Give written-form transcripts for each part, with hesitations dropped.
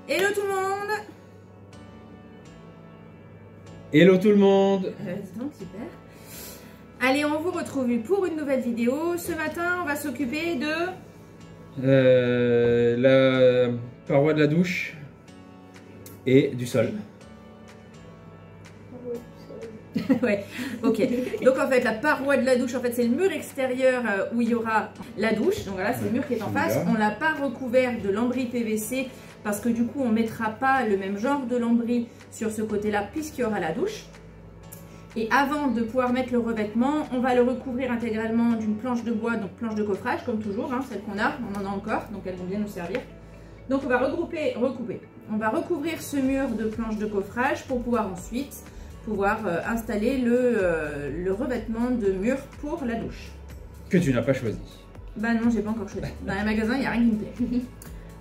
Hello tout le monde. Hello tout le monde. Donc super. Allez, on vous retrouve pour une nouvelle vidéo. Ce matin, on va s'occuper de... La paroi de la douche et du sol. Ouais, ok. Donc en fait, la paroi de la douche, en fait, c'est le mur extérieur où il y aura la douche. Donc voilà, c'est le mur qui est en face. On l'a pas recouvert de lambris PVC parce que du coup, on mettra pas le même genre de lambris sur ce côté-là puisqu'il y aura la douche. Et avant de pouvoir mettre le revêtement, on va le recouvrir intégralement d'une planche de bois, donc planche de coffrage comme toujours, hein, celle qu'on a, on en a encore, donc elles vont bien nous servir. Donc on va recouper. On va recouvrir ce mur de planche de coffrage pour pouvoir ensuite installer le revêtement de mur pour la douche. Que tu n'as pas choisi. Bah non, j'ai pas encore choisi. Dans les magasins, il n'y a rien qui me plaît.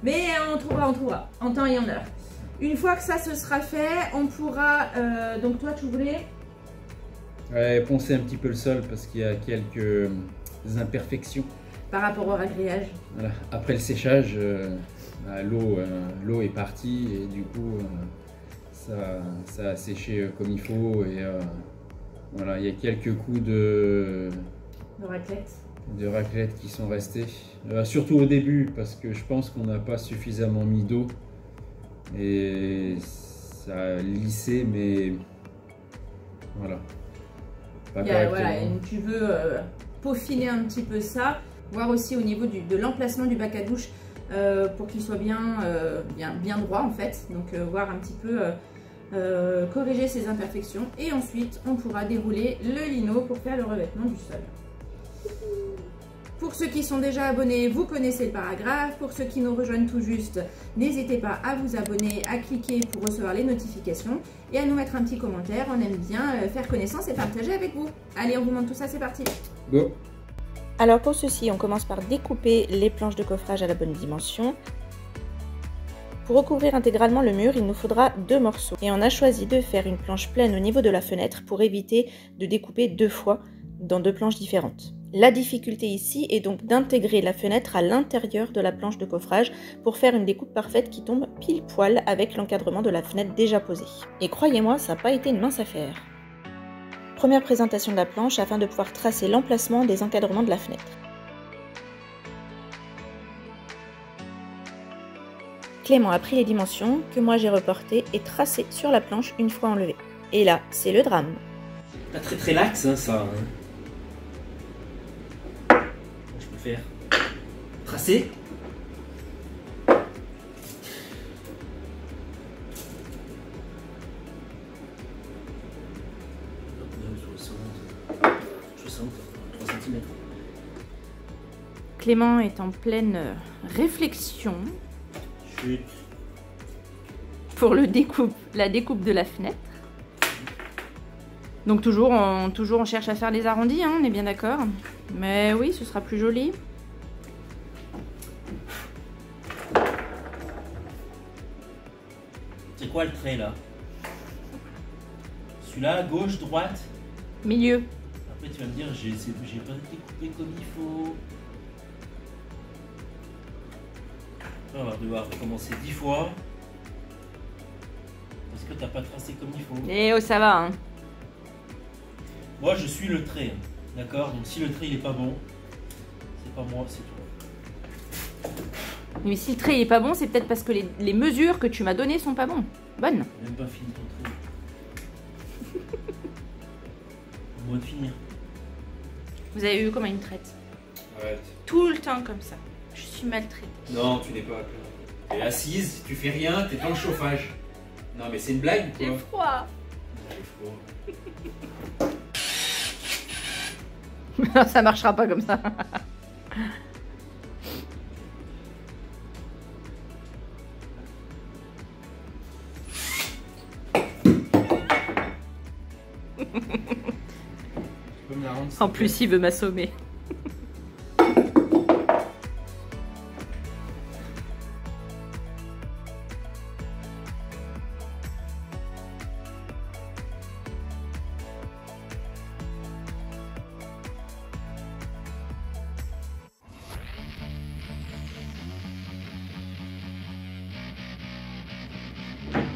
Mais on trouvera, en temps et en heure. Une fois que ça se sera fait, on pourra... donc toi, tu voulais... Ouais, poncer un petit peu le sol parce qu'il y a quelques imperfections. Par rapport au ragréage. Voilà. Après le séchage, l'eau est partie et du coup ça a séché comme il faut et voilà, il y a quelques coups de raclette qui sont restés. Surtout au début parce que je pense qu'on n'a pas suffisamment mis d'eau et ça a lissé, mais voilà. Voilà, tu veux peaufiner un petit peu ça, voir aussi au niveau de l'emplacement du bac à douche pour qu'il soit bien droit en fait, donc voir un petit peu corriger ces imperfections et ensuite on pourra dérouler le lino pour faire le revêtement du sol. Pour ceux qui sont déjà abonnés, vous connaissez le paragraphe. Pour ceux qui nous rejoignent tout juste, n'hésitez pas à vous abonner, à cliquer pour recevoir les notifications et à nous mettre un petit commentaire. On aime bien faire connaissance et partager avec vous. Allez, on vous montre tout ça, c'est parti. Go. Alors pour ceci, on commence par découper les planches de coffrage à la bonne dimension. Pour recouvrir intégralement le mur, il nous faudra 2 morceaux. Et on a choisi de faire une planche pleine au niveau de la fenêtre pour éviter de découper 2 fois dans 2 planches différentes. La difficulté ici est donc d'intégrer la fenêtre à l'intérieur de la planche de coffrage pour faire une découpe parfaite qui tombe pile poil avec l'encadrement de la fenêtre déjà posé. Et croyez-moi, ça n'a pas été une mince affaire. Première présentation de la planche afin de pouvoir tracer l'emplacement des encadrements de la fenêtre. Clément a pris les dimensions que moi j'ai reportées et tracées sur la planche une fois enlevées. Et là, c'est le drame. Pas très lax hein, ça. Je peux faire tracer. Clément est en pleine réflexion pour la découpe de la fenêtre. Donc toujours on cherche à faire les arrondis, hein, on est bien d'accord. Mais oui, ce sera plus joli. C'est quoi le trait là? Celui-là, gauche, droite? Milieu. Après tu vas me dire, j'ai pas découpé comme il faut. On va devoir recommencer 10 fois. Parce que t'as pas tracé comme il faut. Et oh, ça va, hein. Moi je suis le trait, d'accord? Donc si le trait il est pas bon, c'est pas moi, c'est toi. Mais si le trait est pas bon, c'est peut-être parce que les mesures que tu m'as données sont pas bonnes. Bonnes. J'ai même pas fini ton trait. On va finir. Vous avez vu comment il me traite? Arrête. Tout le temps comme ça. Je suis maltraitée. Non, tu n'es pas. T'es assise, tu fais rien, t'es dans le chauffage. Non mais c'est une blague quoi. J'ai froid. J'ai froid. Ça marchera pas comme ça. En plus, il veut m'assommer.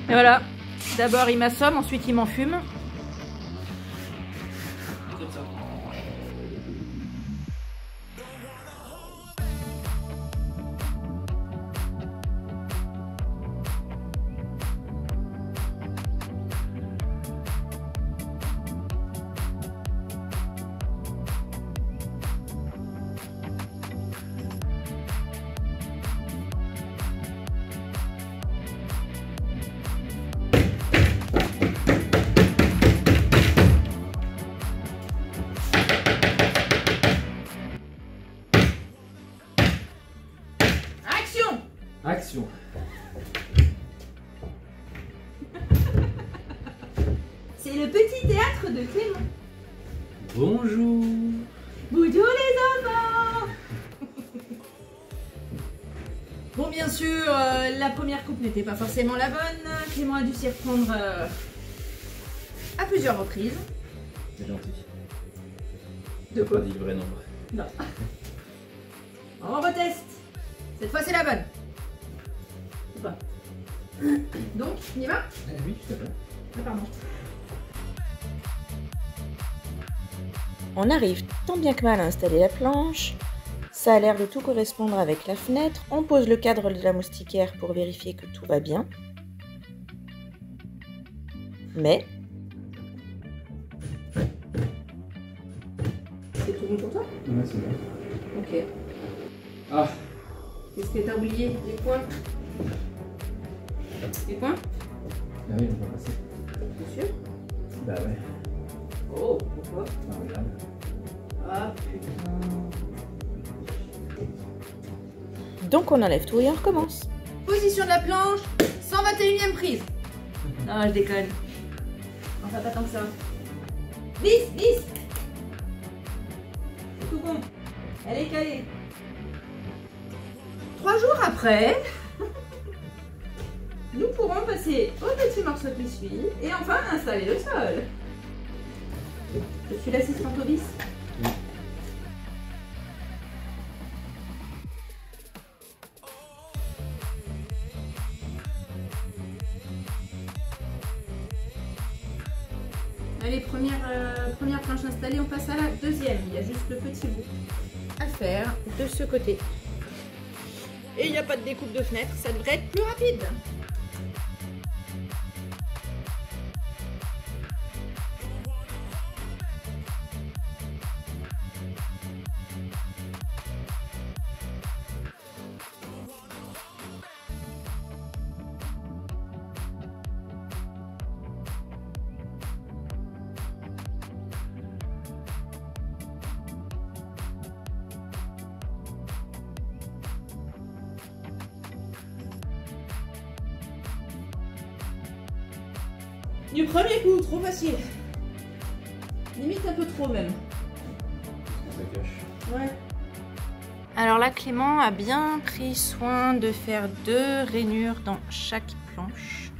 Et voilà, d'abord il m'assomme, ensuite il m'enfume. Comme ça. Action. C'est le petit théâtre de Clément. Bonjour. Bonjour les enfants. Bon, bien sûr, la première coupe n'était pas forcément la bonne. Clément a dû s'y reprendre à plusieurs reprises. C'est gentil. De quoi? Pas dit le vrai nombre. Non. On reteste. Cette fois, c'est la bonne. Ou pas? Donc, on y va? Oui, tout à fait. Ah, pardon. On arrive tant bien que mal à installer la planche. Ça a l'air de tout correspondre avec la fenêtre. On pose le cadre de la moustiquaire pour vérifier que tout va bien. Mais C'est tout bon pour toi? Ouais, c'est bon. Ok. Ah, Qu'est-ce que t'as oublié? Les points? Les points? ah oui, on va passer. T'es sûr? Bah ouais. Oh, pourquoi? Ah, regarde. Ah, putain. donc on enlève tout et on recommence. Position de la planche, 121e prise. Non, je déconne. Enfin, pas tant que ça. 10, 10. C'est tout bon. Elle est calée. 3 jours après, nous pourrons passer au petit morceau qui suit et enfin installer le sol. Je suis l'assistante au vis. Allez, première planche installée, on passe à la deuxième. Il y a juste le petit bout à faire de ce côté. Et il n'y a pas de découpe de fenêtre, ça devrait être plus rapide. Du premier coup, trop facile. Limite un peu trop même. Ça cache. Ouais. Alors là, Clément a bien pris soin de faire 2 rainures dans chaque planche.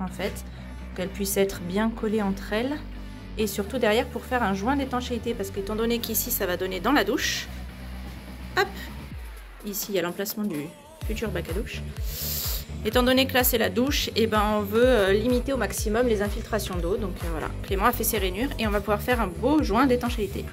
En fait, pour qu'elles puissent être bien collées entre elles. Et surtout derrière pour faire un joint d'étanchéité. Parce qu'étant donné qu'ici, ça va donner dans la douche. Hop! Ici, il y a l'emplacement du futur bac à douche. Étant donné que là c'est la douche, et ben on veut limiter au maximum les infiltrations d'eau. Donc voilà, Clément a fait ses rainures et on va pouvoir faire un beau joint d'étanchéité.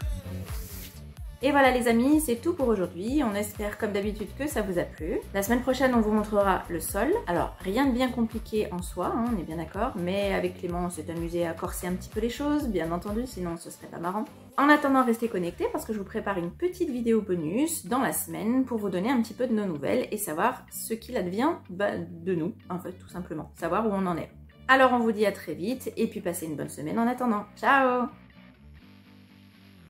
Et voilà les amis, c'est tout pour aujourd'hui. On espère comme d'habitude que ça vous a plu. La semaine prochaine, on vous montrera le sol. Alors rien de bien compliqué en soi, hein, on est bien d'accord. Mais avec Clément, on s'est amusé à corser un petit peu les choses, bien entendu, sinon ce serait pas marrant. En attendant, restez connectés parce que je vous prépare une petite vidéo bonus dans la semaine pour vous donner un petit peu de nos nouvelles et savoir ce qu'il advient de nous, en fait, tout simplement. Savoir où on en est. Alors on vous dit à très vite et puis passez une bonne semaine en attendant. Ciao!